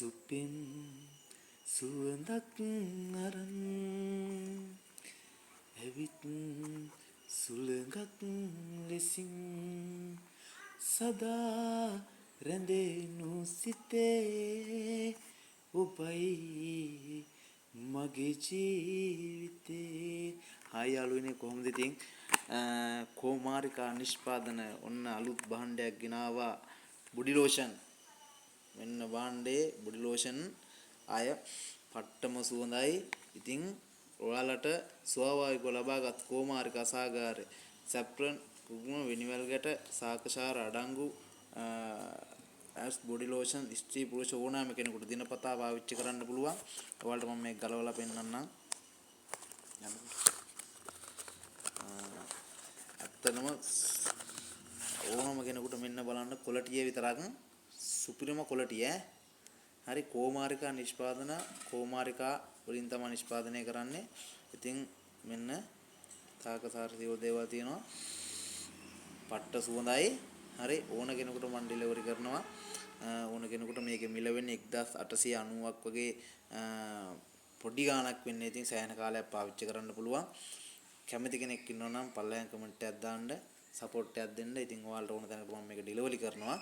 සුපින් සුවඳක් අරන් ඇවිත් සුළඟක් ලෙසින් සදා රැඳෙනු සිතේ ඔබයි මගේ ජීවිතේ. හායි යාළුවනේ, කොහොමද ඉතින්? කෝමාරිකා නිෂ්පාදන ඔන්න අලුත් භාණ්ඩයක් ගෙනාවා, බොඩි ලෝෂන්. මෙන්න භාණ්ඩේ බොඩි ලෝෂන් අය පට්ටම සුවඳයි. ඉතින් ඔයාලට ස්වාභාවිකව ලබාගත් කෝමාරිකා සාගාරේ සැප්‍රන් කුකුම විනිවල්ගට සාකෂාර අඩංගු ඇස් බොඩි ලෝෂන් ස්ත්‍රී පුරුෂ ඕනෑම කෙනෙකුට දිනපතා පාවිච්චි කරන්න පුළුවන්. ඔයාලට මම මේක ගලවලා පෙන්නන්නම්. ඇත්තටම ඕනම කෙනෙකුට මෙන්න බලන්න ක්වොලිටිය විතරක් සුපිරිම ක්වොලිටිය ඈ. හරි, කෝමාරිකා නිෂ්පාදන කෝමාරිකා වලින් තමයි නිෂ්පාදනය කරන්නේ. ඉතින් මෙන්න තාකසාර සියලු දේවල් තියෙනවා. පට්ට සුවඳයි. හරි, ඕන කෙනෙකුට මම ඩෙලිවරි කරනවා. ඕන කෙනෙකුට මේකේ මිල වෙන්නේ 1890ක් වගේ පොඩි ගාණක් වෙන්නේ. ඉතින් සෑහෙන කාලයක් පාවිච්චි කරන්න පුළුවන්. කැමති කෙනෙක් ඉන්නවා නම් පල්ලෙහාන් කමෙන්ට් එකක් දාන්න, සපෝට් එකක් දෙන්න. ඉතින් ඔයාලට ඕන තැනකට මම මේක ඩෙලිවරි කරනවා.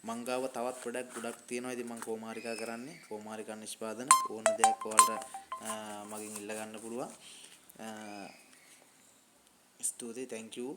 මංගාව තවත් ප්‍රොඩක්ට් ගොඩක් තියෙනවා. ඉතින් මම කෝමාරිකා කරන්නේ කෝමාරිකා නිෂ්පාදන. ඕන දෙයක් ඔයාලට මගෙන් ඉල්ල ගන්න පුළුවන්. ස්තුතියි, thank you.